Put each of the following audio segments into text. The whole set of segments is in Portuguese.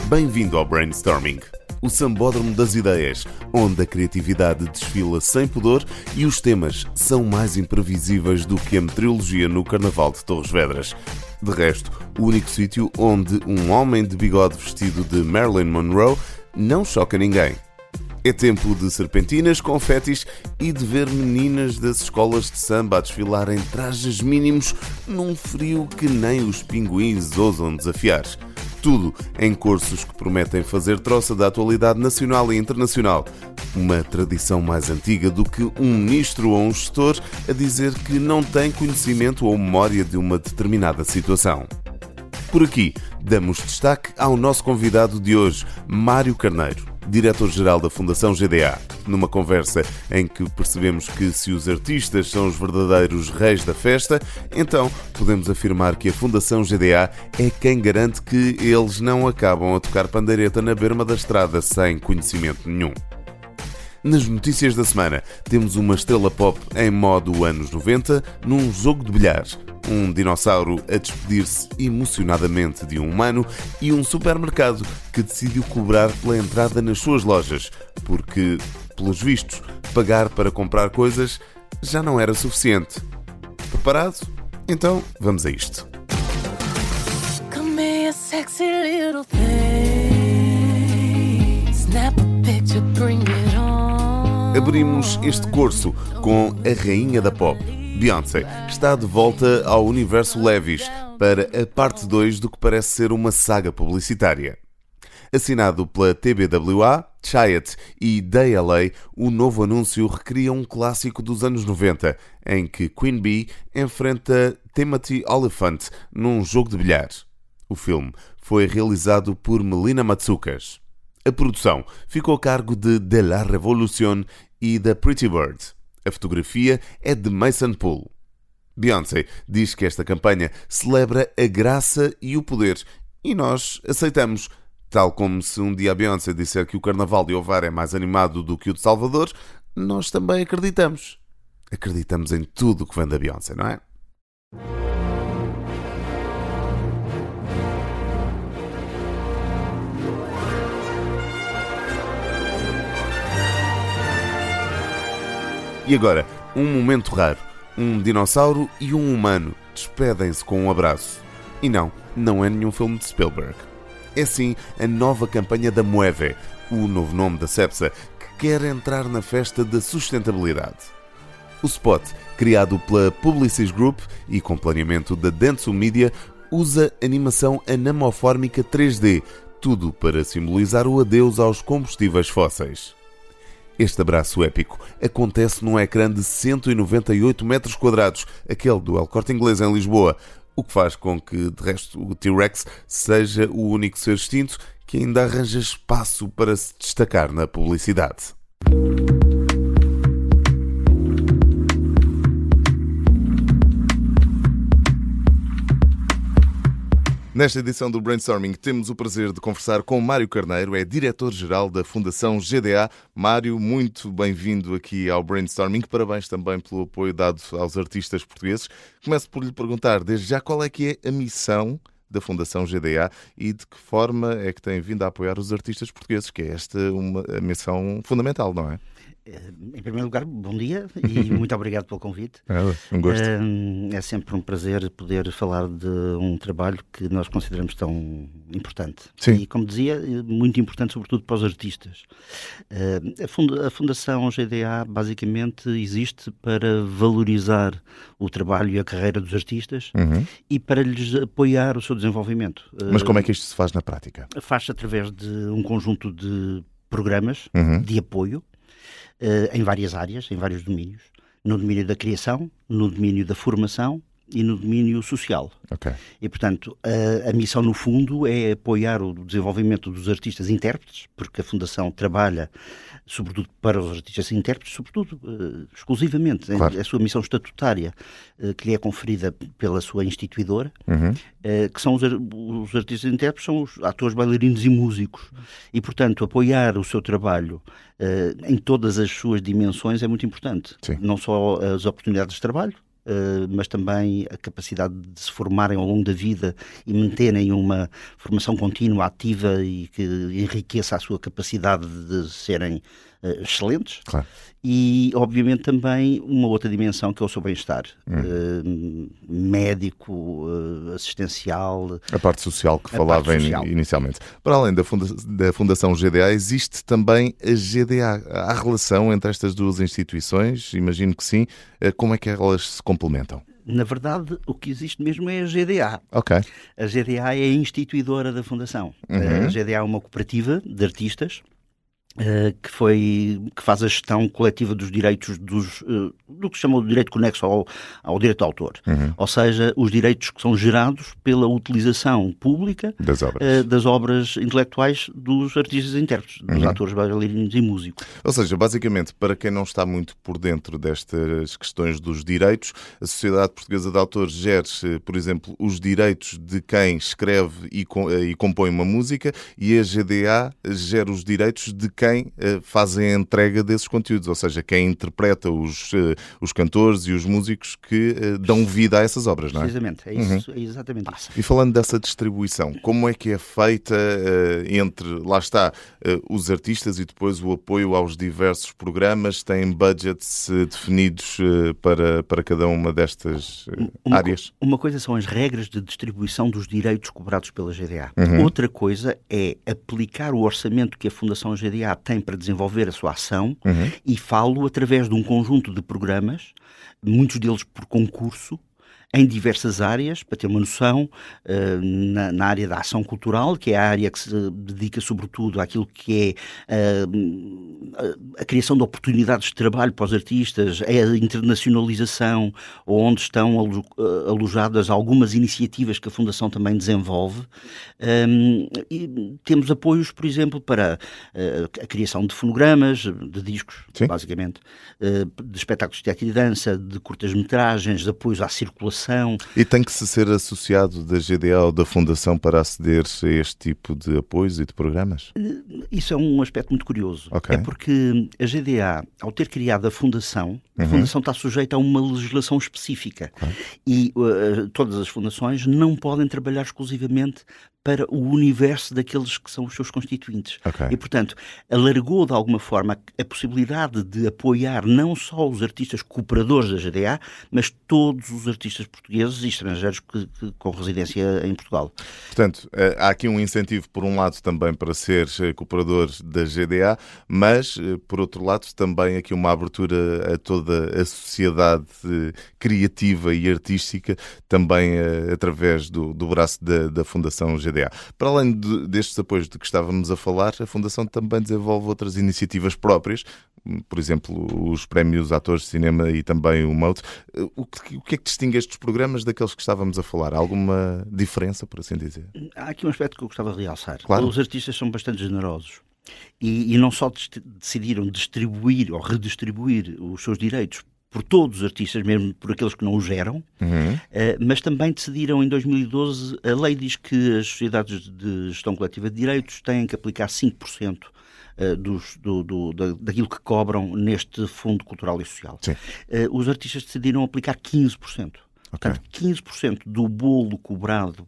Bem-vindo ao Brainstorming, o sambódromo das ideias, onde a criatividade desfila sem pudor e os temas são mais imprevisíveis do que a meteorologia no Carnaval de Torres Vedras. De resto, o único sítio onde um homem de bigode vestido de Marilyn Monroe não choca ninguém. É tempo de serpentinas, confetis e de ver meninas das escolas de samba a desfilar em trajes mínimos num frio que nem os pinguins ousam desafiar. Tudo em cursos que prometem fazer troça da atualidade nacional e internacional. Uma tradição mais antiga do que um ministro ou um gestor a dizer que não tem conhecimento ou memória de uma determinada situação. Por aqui, damos destaque ao nosso convidado de hoje, Mário Carneiro, diretor-geral da Fundação GDA, numa conversa em que percebemos que se os artistas são os verdadeiros reis da festa, então podemos afirmar que a Fundação GDA é quem garante que eles não acabam a tocar pandeireta na berma da estrada sem conhecimento nenhum. Nas notícias da semana, temos uma estrela pop em modo anos 90 num jogo de bilhar, um dinossauro a despedir-se emocionadamente de um humano e um supermercado que decidiu cobrar pela entrada nas suas lojas, porque, pelos vistos, pagar para comprar coisas já não era suficiente. Preparado? Então, vamos a isto. Come here, sexy little thing. Snap a picture, bring it on. Abrimos este curso com a rainha da pop. Beyoncé está de volta ao universo Levi's para a parte 2 do que parece ser uma saga publicitária. Assinado pela TBWA, Chiat e DLA, o novo anúncio recria um clássico dos anos 90, em que Queen Bee enfrenta Timothy Olyphant num jogo de bilhar. O filme foi realizado por Melina Matsoukas. A produção ficou a cargo de La Revolution e da Pretty Bird. A fotografia é de Mason Poole. Beyoncé diz que esta campanha celebra a graça e o poder e nós aceitamos. Tal como se um dia a Beyoncé disser que o Carnaval de Ovar é mais animado do que o de Salvador, nós também acreditamos. Acreditamos em tudo o que vem da Beyoncé, não é? E agora, um momento raro. Um dinossauro e um humano despedem-se com um abraço. E não é nenhum filme de Spielberg. É sim a nova campanha da Moeve, o novo nome da Cepsa, que quer entrar na festa da sustentabilidade. O spot, criado pela Publicis Group e com planeamento da Dentsu Media, usa animação anamorfórmica 3D, tudo para simbolizar o adeus aos combustíveis fósseis. Este abraço épico acontece num ecrã de 198 metros quadrados, aquele do El Corte Inglês em Lisboa, o que faz com que, de resto, o T-Rex seja o único ser extinto que ainda arranja espaço para se destacar na publicidade. Nesta edição do Brainstorming temos o prazer de conversar com Mário Carneiro, é diretor-geral da Fundação GDA. Mário, muito bem-vindo aqui ao Brainstorming. Parabéns também pelo apoio dado aos artistas portugueses. Começo por lhe perguntar, desde já, qual é que é a missão da Fundação GDA e de que forma é que tem vindo a apoiar os artistas portugueses, que é esta a missão fundamental, não é? Em primeiro lugar, bom dia e muito obrigado pelo convite. Um gosto. É sempre um prazer poder falar de um trabalho que nós consideramos tão importante. Sim. E, como dizia, muito importante sobretudo para os artistas. A Fundação GDA basicamente existe para valorizar o trabalho e a carreira dos artistas e para lhes apoiar o seu desenvolvimento. Mas como é que isto se faz na prática? Faz-se através de um conjunto de programas de apoio em várias áreas, em vários domínios. No domínio da criação, no domínio da formação e no domínio social. Okay. E, portanto, a missão, no fundo, é apoiar o desenvolvimento dos artistas intérpretes, porque a Fundação trabalha, sobretudo, para os artistas intérpretes, sobretudo, exclusivamente. Claro. A sua missão estatutária, que lhe é conferida pela sua instituidora, que são os artistas intérpretes, são os atores, bailarinos e músicos. E, portanto, apoiar o seu trabalho em todas as suas dimensões é muito importante. Sim. Não só as oportunidades de trabalho, mas também a capacidade de se formarem ao longo da vida e manterem uma formação contínua, ativa e que enriqueça a sua capacidade de serem excelentes. Claro. E, obviamente, também uma outra dimensão que é o seu bem-estar. Médico, assistencial. A parte social que falava inicialmente. Para além da Fundação GDA, existe também a GDA. Há relação entre estas duas instituições? Imagino que sim. Como é que elas se complementam? Na verdade, o que existe mesmo é a GDA. Okay. A GDA é a instituidora da Fundação. A GDA é uma cooperativa de artistas que faz a gestão coletiva dos direitos do que se chama de direito conexo ao direito de autor. Ou seja, os direitos que são gerados pela utilização pública das obras intelectuais dos artistas e intérpretes, dos atores, bailarinos e músicos. Ou seja, basicamente, para quem não está muito por dentro destas questões dos direitos, a Sociedade Portuguesa de Autores gera, por exemplo, os direitos de quem escreve e compõe uma música, e a GDA gera os direitos de quem fazem a entrega desses conteúdos, ou seja, quem interpreta os cantores e os músicos que dão vida a essas obras, não é? Precisamente, é isso, é exatamente isso. E falando dessa distribuição, como é que é feita entre, lá está, os artistas e depois o apoio aos diversos programas? Têm budgets definidos para cada uma destas áreas? Uma coisa são as regras de distribuição dos direitos cobrados pela GDA. Outra coisa é aplicar o orçamento que a Fundação GDA tem para desenvolver a sua ação e falo através de um conjunto de programas, muitos deles por concurso, em diversas áreas, para ter uma noção, na área da ação cultural, que é a área que se dedica sobretudo àquilo que é a criação de oportunidades de trabalho para os artistas, é a internacionalização, onde estão alojadas algumas iniciativas que a Fundação também desenvolve. E temos apoios, por exemplo, para a criação de fonogramas, de discos, sim, basicamente, de espetáculos de teatro e dança, de curtas-metragens, de apoios à circulação. E tem que se ser associado da GDA ou da Fundação para aceder a este tipo de apoios e de programas? Isso é um aspecto muito curioso. Okay. É porque a GDA, ao ter criado a Fundação está sujeita a uma legislação específica. E todas as fundações não podem trabalhar exclusivamente para o universo daqueles que são os seus constituintes. Okay. E, portanto, alargou de alguma forma a possibilidade de apoiar não só os artistas cooperadores da GDA, mas todos os artistas portugueses e estrangeiros com residência em Portugal. Portanto, há aqui um incentivo, por um lado, também para ser cooperador da GDA, mas, por outro lado, também aqui uma abertura a toda a sociedade criativa e artística, também através do braço da Fundação GDA. Para além destes apoios de que estávamos a falar, a Fundação também desenvolve outras iniciativas próprias, por exemplo, os prémios Atores de Cinema e também o MOUT. O que é que distingue estes programas daqueles que estávamos a falar? Há alguma diferença, por assim dizer? Há aqui um aspecto que eu gostava de realçar. Claro. Os artistas são bastante generosos e não só decidiram distribuir ou redistribuir os seus direitos por todos os artistas, mesmo por aqueles que não os geram, mas também decidiram em 2012, a lei diz que as sociedades de gestão coletiva de direitos têm que aplicar 5% daquilo que cobram neste Fundo Cultural e Social. Os artistas decidiram aplicar 15%. Okay. Portanto, 15% do bolo cobrado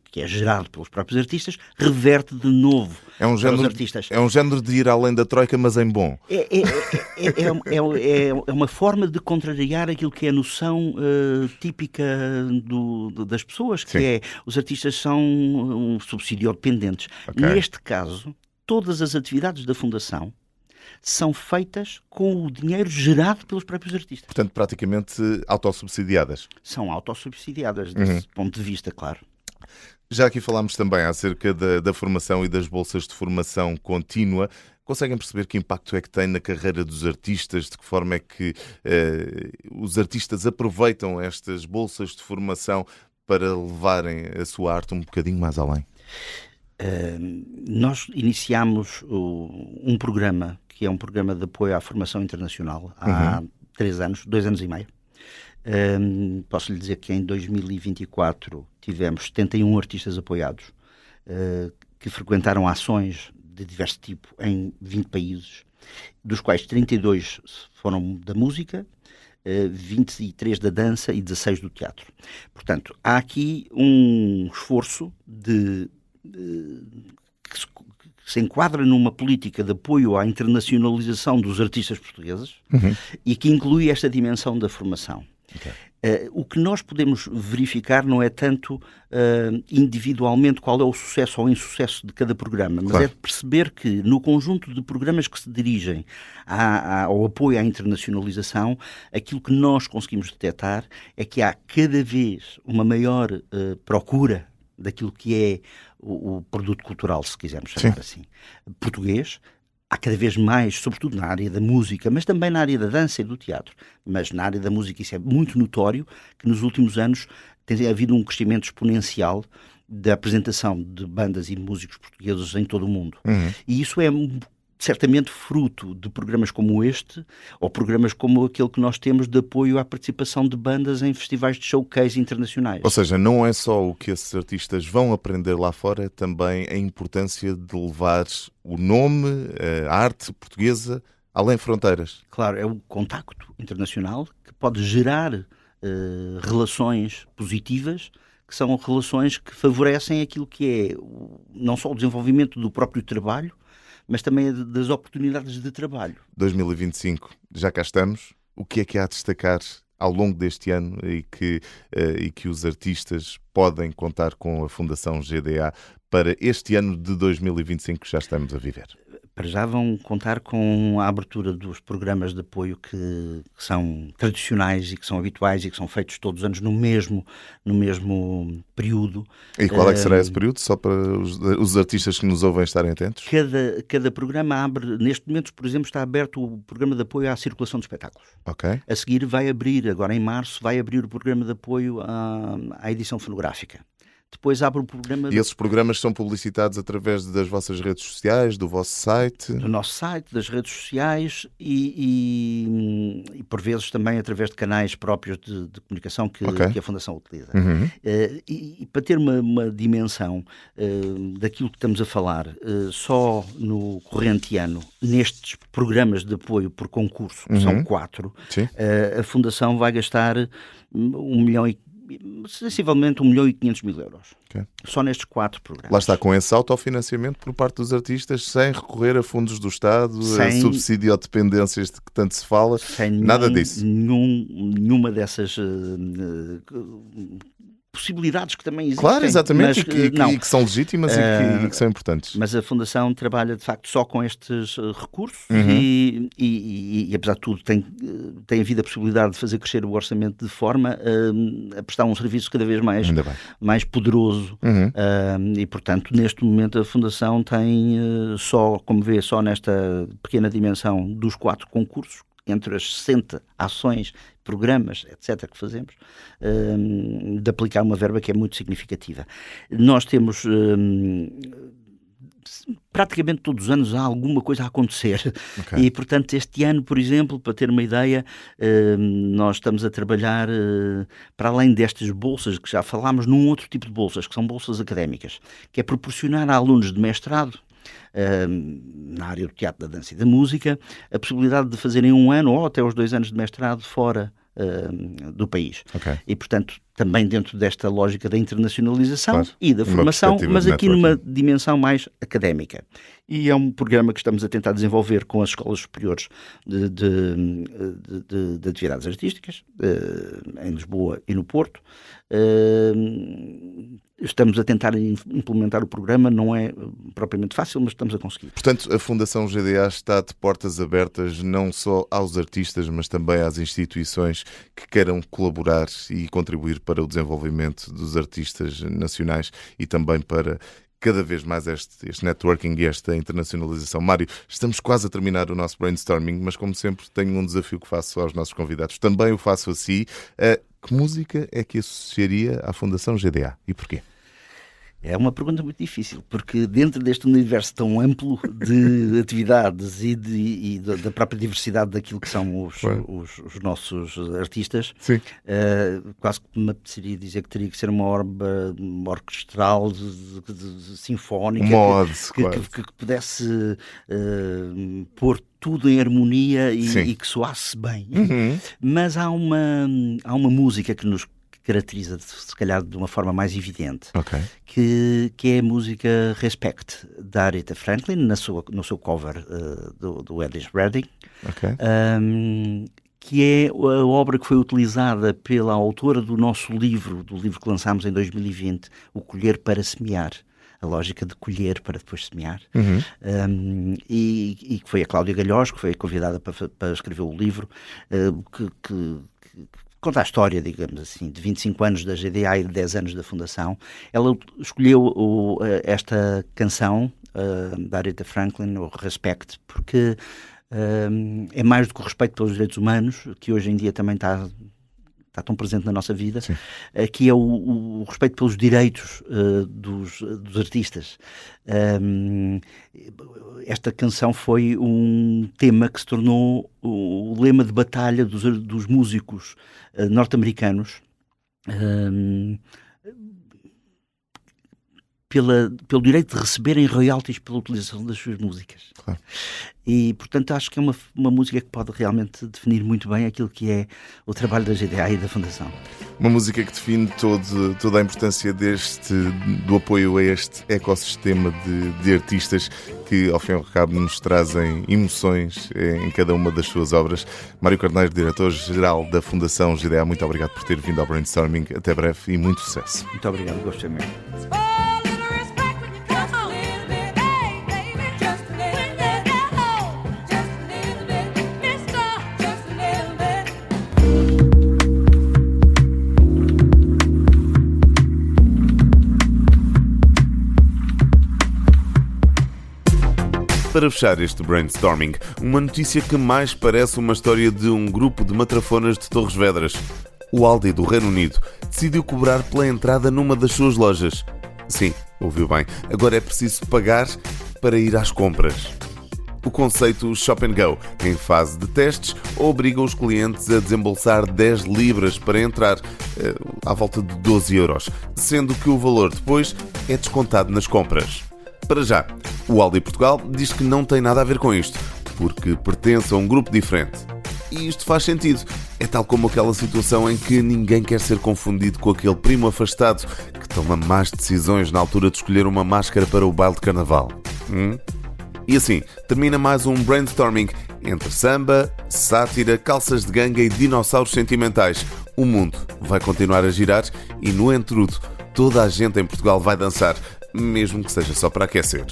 que é gerado pelos próprios artistas reverte de novo para os artistas. É um género de ir além da troika, mas em bom. É uma forma de contrariar aquilo que é a noção típica das pessoas, que é os artistas são um subsídio dependentes. Okay. Neste caso, todas as atividades da Fundação são feitas com o dinheiro gerado pelos próprios artistas. Portanto, praticamente autossubsidiadas. São autossubsidiadas, desse ponto de vista, claro. Já aqui falámos também acerca da formação e das bolsas de formação contínua. Conseguem perceber que impacto é que tem na carreira dos artistas? De que forma é que os artistas aproveitam estas bolsas de formação para levarem a sua arte um bocadinho mais além? Nós iniciámos um programa que é um programa de apoio à formação internacional há 2 anos e meio. Posso lhe dizer que em 2024 tivemos 71 artistas apoiados que frequentaram ações de diverso tipo em 20 países, dos quais 32 foram da música, 23 da dança e 16 do teatro. Portanto, há aqui um esforço que se enquadra numa política de apoio à internacionalização dos artistas portugueses e que inclui esta dimensão da formação. Okay. O que nós podemos verificar não é tanto individualmente qual é o sucesso ou insucesso de cada programa, mas é perceber que no conjunto de programas que se dirigem ao apoio à internacionalização, aquilo que nós conseguimos detectar é que há cada vez uma maior procura daquilo que é o produto cultural, se quisermos chamar assim, português. Há cada vez mais, sobretudo na área da música, mas também na área da dança e do teatro. Mas na área da música isso é muito notório, que nos últimos anos tem havido um crescimento exponencial da apresentação de bandas e músicos portugueses em todo o mundo. E isso é certamente fruto de programas como este, ou programas como aquele que nós temos de apoio à participação de bandas em festivais de showcase internacionais. Ou seja, não é só o que esses artistas vão aprender lá fora, é também a importância de levar o nome, a arte portuguesa, além fronteiras. Claro, é o contacto internacional que pode gerar relações positivas, que são relações que favorecem aquilo que é não só o desenvolvimento do próprio trabalho, mas também das oportunidades de trabalho. 2025, já cá estamos. O que é que há a destacar ao longo deste ano e que os artistas podem contar com a Fundação GDA para este ano de 2025 que já estamos a viver? Para já vão contar com a abertura dos programas de apoio que são tradicionais e que são habituais e que são feitos todos os anos no mesmo período. E qual é que será esse período? Só para os artistas que nos ouvem estarem atentos? Cada programa abre, neste momento, por exemplo, está aberto o programa de apoio à circulação de espetáculos. Okay. A seguir vai abrir, agora em março, vai abrir o programa de apoio à edição fonográfica. Depois abre o programa... E esses programas são publicitados através das vossas redes sociais, do vosso site? Do nosso site, das redes sociais e por vezes também através de canais próprios de comunicação que a Fundação utiliza. E para ter uma dimensão daquilo que estamos a falar, só no corrente ano, nestes programas de apoio por concurso, que são 4, a Fundação vai gastar sensivelmente 1.500.000 euros. Só nestes 4 programas. Lá está, com esse autofinanciamento por parte dos artistas, sem recorrer a fundos do Estado, a subsídio ou dependências de que tanto se fala, nada disso. Nenhuma dessas possibilidades que também existem. Claro, exatamente, e que são legítimas e que são importantes. Mas a Fundação trabalha, de facto, só com estes recursos e apesar de tudo, tem havido a possibilidade de fazer crescer o orçamento de forma a prestar um serviço cada vez mais poderoso. E, portanto, neste momento a Fundação tem só, como vê, só nesta pequena dimensão dos 4 concursos, entre as 60 ações, programas, etc., que fazemos, de aplicar uma verba que é muito significativa. Nós temos... praticamente todos os anos há alguma coisa a acontecer. E, portanto, este ano, por exemplo, para ter uma ideia, nós estamos a trabalhar, para além destas bolsas que já falámos, num outro tipo de bolsas, que são bolsas académicas, que é proporcionar a alunos de mestrado, na área do teatro, da dança e da música, a possibilidade de fazerem 1 ano ou até os 2 anos de mestrado fora do país. E, portanto, também dentro desta lógica da internacionalização e da formação, mas aqui numa dimensão mais académica. E é um programa que estamos a tentar desenvolver com as escolas superiores de atividades artísticas, em Lisboa e no Porto. Estamos a tentar implementar o programa, não é propriamente fácil, mas estamos a conseguir. Portanto, a Fundação GDA está de portas abertas não só aos artistas, mas também às instituições que queiram colaborar e contribuir para o desenvolvimento dos artistas nacionais e também para cada vez mais este networking e esta internacionalização. Mário, estamos quase a terminar o nosso brainstorming, mas como sempre tenho um desafio que faço aos nossos convidados. Também o faço a si. Que música é que associaria à Fundação GDA e porquê? É uma pergunta muito difícil, porque dentro deste universo tão amplo de atividades e da própria diversidade daquilo que são os nossos artistas, quase que me apeteceria dizer que teria que ser uma obra orquestral, sinfónica, que pudesse pôr tudo em harmonia e que soasse bem. Mas há uma música que nos caracteriza, se calhar, de uma forma mais evidente, que é a música Respect, da Aretha Franklin, no seu cover do Otis Redding, que é a obra que foi utilizada pela autora do nosso livro, do livro que lançámos em 2020, O Colher para Semear, a lógica de colher para depois semear, e que foi a Cláudia Galhós, que foi convidada para escrever o livro, que conta a história, digamos assim, de 25 anos da GDA e de 10 anos da Fundação. Ela escolheu esta canção da Aretha Franklin, o Respect, porque é mais do que o respeito pelos direitos humanos, que hoje em dia também está tão presente na nossa vida, que é o respeito pelos direitos dos artistas. Esta canção foi um tema que se tornou o lema de batalha dos músicos norte-americanos pelo direito de receberem royalties pela utilização das suas músicas. Claro. E, portanto, acho que é uma música que pode realmente definir muito bem aquilo que é o trabalho da GDA e da Fundação. Uma música que define toda a importância do apoio a este ecossistema de artistas que, ao fim e ao cabo, nos trazem emoções em cada uma das suas obras. Mário Carneiro, diretor-geral da Fundação GDA, muito obrigado por ter vindo ao Brainstorming. Até breve e muito sucesso. Muito obrigado, gostei mesmo. Para fechar este brainstorming, uma notícia que mais parece uma história de um grupo de matrafonas de Torres Vedras. O Aldi do Reino Unido decidiu cobrar pela entrada numa das suas lojas. Sim, ouviu bem, agora é preciso pagar para ir às compras. O conceito Shop & Go, em fase de testes, obriga os clientes a desembolsar 10 libras para entrar, à volta de 12 euros, sendo que o valor depois é descontado nas compras. Para já, o Aldi Portugal diz que não tem nada a ver com isto, porque pertence a um grupo diferente. E isto faz sentido. É tal como aquela situação em que ninguém quer ser confundido com aquele primo afastado que toma más decisões na altura de escolher uma máscara para o baile de carnaval. E assim, termina mais um brainstorming entre samba, sátira, calças de ganga e dinossauros sentimentais. O mundo vai continuar a girar e, no entrudo, toda a gente em Portugal vai dançar, mesmo que seja só para aquecer.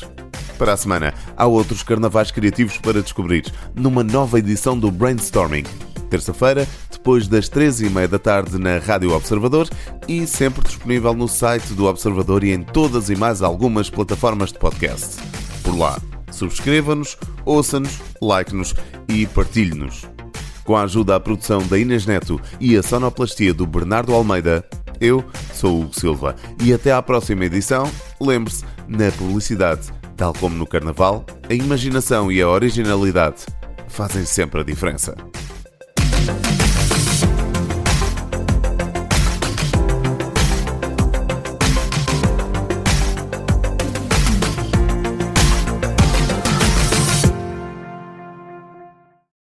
Para a semana, há outros carnavais criativos para descobrir, numa nova edição do Brainstorming. Terça-feira, depois das 13h30 da tarde na Rádio Observador e sempre disponível no site do Observador e em todas e mais algumas plataformas de podcast. Por lá, subscreva-nos, ouça-nos, like-nos e partilhe-nos. Com a ajuda à produção da Inês Neto e a sonoplastia do Bernardo Almeida, eu sou o Hugo Silva e até à próxima edição. Lembre-se, na publicidade, tal como no carnaval, a imaginação e a originalidade fazem sempre a diferença.